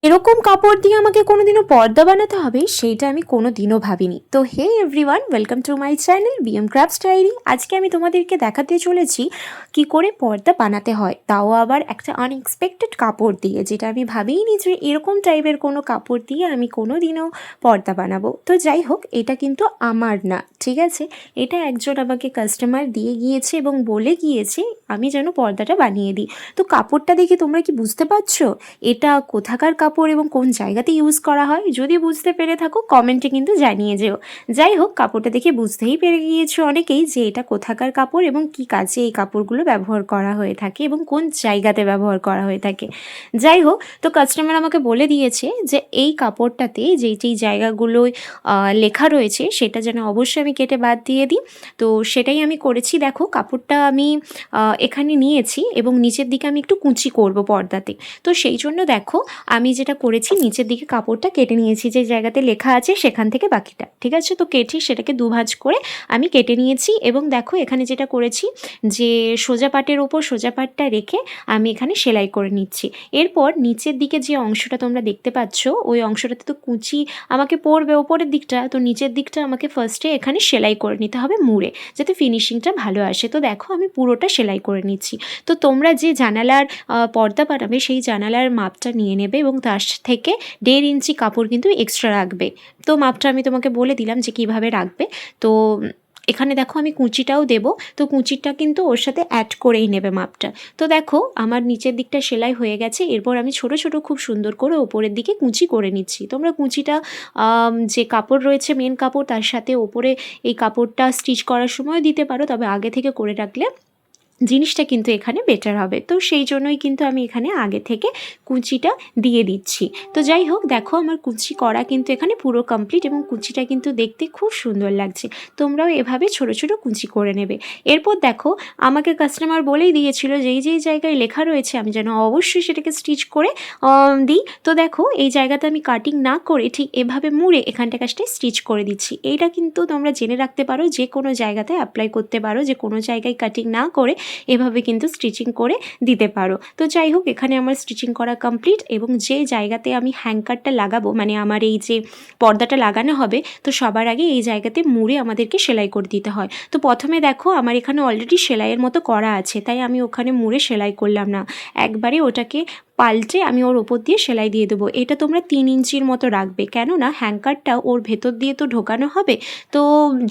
এরকম কাপড় দিয়ে আমাকে কোনোদিনও পর্দা বানাতে হবে সেইটা আমি কোনোদিনও ভাবিনি। তো hey everyone, welcome to my channel BM crafts diary. আজকে আমি তোমাদেরকে দেখাতে চলেছি কি করে পর্দা বানাতে হয়, তাও আবার একটা আনএক্সপেক্টেড কাপড় দিয়ে, যেটা আমি ভাবিনি যে এরকম টাইপের কোনো কাপড় দিয়ে আমি কোনোদিনও পর্দা বানাবো। তো যাই হোক, এটা কিন্তু আমার না, ঠিক আছে, এটা একজন আমাকে কাস্টমার দিয়ে গিয়েছে এবং বলে গিয়েছে আমি যেন পর্দাটা বানিয়ে দিই। তো কাপড়টা দেখে তোমরা কি বুঝতে পারছো এটা কোথাকার কাপড় এবং কোন জায়গাতে ইউজ করা হয়? যদি বুঝতে পেরে থাকো কমেন্টে কিন্তু জানিয়ে যেও। যাই হোক, কাপড়টা দেখে বুঝতেই পেরে গিয়েছো অনেকেই যে এটা কোথাকার কাপড় এবং কি কাজে এই কাপড়গুলো ব্যবহার করা হয়ে থাকে এবং কোন জায়গাতে ব্যবহার করা হয়ে থাকে। যাই হোক, তো কাস্টমার আমাকে বলে দিয়েছে যে এই কাপড়টাতে যেই যেই জায়গাগুলোয় লেখা রয়েছে সেটা যেন অবশ্যই আমি কেটে বাদ দিয়ে দিই। তো সেটাই আমি করেছি। দেখো, কাপড়টা আমি এখানে নিয়েছি এবং নিচের দিকে আমি একটু কুঁচি করব পর্দাতে। তো সেই জন্য দেখো, আমি যেটা করেছি, নিচের দিকে কাপড়টা কেটে নিয়েছি যে জায়গাতে লেখা আছে সেখান থেকে বাকিটা, ঠিক আছে। তো কেটে সেটাকে দুভাঁজ করে আমি কেটে নিয়েছি এবং দেখো এখানে যেটা করেছি যে সোজা পাটের ওপর সোজা পাটটা রেখে আমি এখানে সেলাই করে নিচ্ছি। এরপর নিচের দিকে যে অংশটা তোমরা দেখতে পাচ্ছ ওই অংশটাতে তো কুঁচি আমাকে পড়বে ওপরের দিকটা, তো নিচের দিকটা আমাকে ফার্স্টে এখানে সেলাই করে নিতে হবে মুড়ে, যাতে ফিনিশিংটা ভালো আসে। তো দেখো আমি পুরোটা সেলাই করে নিচ্ছি। তো তোমরা যে জানালার পর্দা বানাবে সেই জানালার মাপটা নিয়ে নেবে এবং তার থেকে 1.5 ইঞ্চি কাপড় কিন্তু এক্সট্রা রাখবে। তো মাপটা আমি তোমাকে বলে দিলাম যে কিভাবে রাখবে। তো এখানে দেখো আমি কুঁচিটাও দেব, তো কুঁচিটা কিন্তু ওর সাথে অ্যাড করেই নেবে মাপটা। তো দেখো আমার নিচের দিকটা সেলাই হয়ে গেছে। এরপর আমি ছোট ছোট খুব সুন্দর করে ওপরের দিকে কুঁচি করে নিচ্ছি। তোমরা কুঁচিটা যে কাপড় রয়েছে মেন কাপড় তার সাথে ওপরে এই কাপড়টা স্টিচ করার সময় দিতে পারো, তবে আগে থেকে করে রাখলে জিনিসটা কিন্তু এখানে বেটার হবে। তো সেই জন্যই কিন্তু আমি এখানে আগে থেকে কুঁচিটা দিয়ে দিচ্ছি। তো যাই হোক, দেখো আমার কুঁচি করা কিন্তু এখানে পুরো কমপ্লিট এবং কুঁচিটা কিন্তু দেখতে খুব সুন্দর লাগছে। তোমরাও এভাবে ছোট ছোট কুঁচি করে নেবে। এরপর দেখো, আমাকে কাস্টমার বলেই দিয়েছিল যেই যেই জায়গায় লেখা রয়েছে আমি যেন অবশ্যই সেটাকে স্টিচ করে দিই। তো দেখো এই জায়গাতে আমি কাটিং না করে ঠিক এভাবে মুড়ে এখানটা কাজটায় স্টিচ করে দিচ্ছি। এইটা কিন্তু তোমরা জেনে রাখতে পারো, যে কোনো জায়গাতে অ্যাপ্লাই করতে পারো, যে কোনো জায়গায় কাটিং না করে এভাবে কিন্তু স্টিচিং করে দিতে পারো। তো যাই হোক, এখানে আমার স্টিচিং করা কমপ্লিট এবং যে জায়গাতে আমি হ্যাঙ্কারটা লাগাবো, মানে আমার এই যে পর্দাটা লাগানো হবে, তো সবার আগে এই জায়গাতে মুড়ে আমাদেরকে সেলাই করে দিতে হয়। তো প্রথমে দেখো আমার এখানে অলরেডি সেলাইয়ের মতো করা আছে, তাই আমি ওখানে মুড়ে সেলাই করলাম না, একবারে ওটাকে পাল্টে আমি ওর ওপর দিয়ে সেলাই দিয়ে দেবো। এটা তোমরা 3 ইঞ্চির মতো রাখবে, কেননা হ্যাঙ্কারটা ওর ভেতর দিয়ে তো ঢোকানো হবে। তো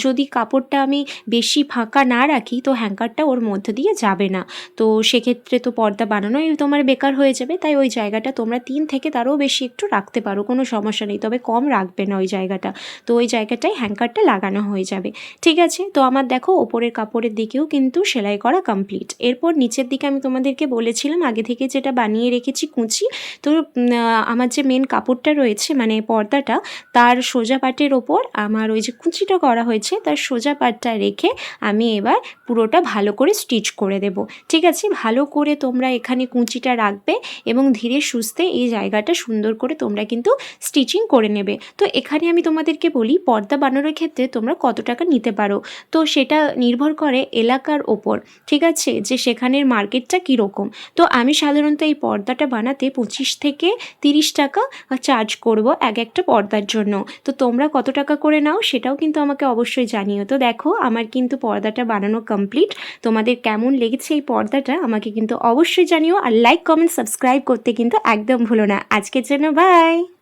যদি কাপড়টা আমি বেশি ফাঁকা না রাখি তো হ্যাঙ্কারটা ওর মধ্যে দিয়ে যাবে না, তো সেক্ষেত্রে তো পর্দা বানানোই তোমার বেকার হয়ে যাবে। তাই ওই জায়গাটা তোমরা 3 থেকে তারও বেশি একটু রাখতে পারো, কোনো সমস্যা নেই, তবে কম রাখবে না ওই জায়গাটা। তো ওই জায়গাটায় হ্যাঙ্কারটা লাগানো হয়ে যাবে, ঠিক আছে। তো আমার দেখো ওপরের কাপড়ের দিকেও কিন্তু সেলাই করা কমপ্লিট। এরপর নিচের দিকে আমি তোমাদেরকে বলেছিলাম আগে থেকে যেটা বানিয়ে রেখেছি কুঁচি। তো আমার যে মেন কাপড়টা রয়েছে মানে পর্দাটা, তার সোজা পাটের ওপর আমার ওই যে কুঁচিটা করা হয়েছে তার সোজা পাটটা রেখে আমি এবার পুরোটা ভালো করে স্টিচ করে দেব, ঠিক আছে। ভালো করে তোমরা এখানে কুঁচিটা রাখবে এবং ধীরে সুস্থে এই জায়গাটা সুন্দর করে তোমরা কিন্তু স্টিচিং করে নেবে। তো এখানে আমি তোমাদেরকে বলি পর্দা বানানোর ক্ষেত্রে তোমরা কত টাকা নিতে পারো, তো সেটা নির্ভর করে এলাকার ওপর, ঠিক আছে, যে সেখানের মার্কেটটা কীরকম। তো আমি সাধারণত এই পর্দাটা বানাতে 25 থেকে 30 টাকা চার্জ করব একটা পর্দার জন্য। তো তোমরা কত টাকা করে নাও সেটাও কিন্তু আমাকে অবশ্যই জানিও। তো দেখো আমার কিন্তু পর্দাটা বানানো কমপ্লিট। তোমাদের কেমন লেগেছে এই পর্দাটা আমাকে কিন্তু অবশ্যই জানিও, আর লাইক কমেন্ট সাবস্ক্রাইব করতে কিন্তু একদম ভুলো না। আজকের জন্য বাই।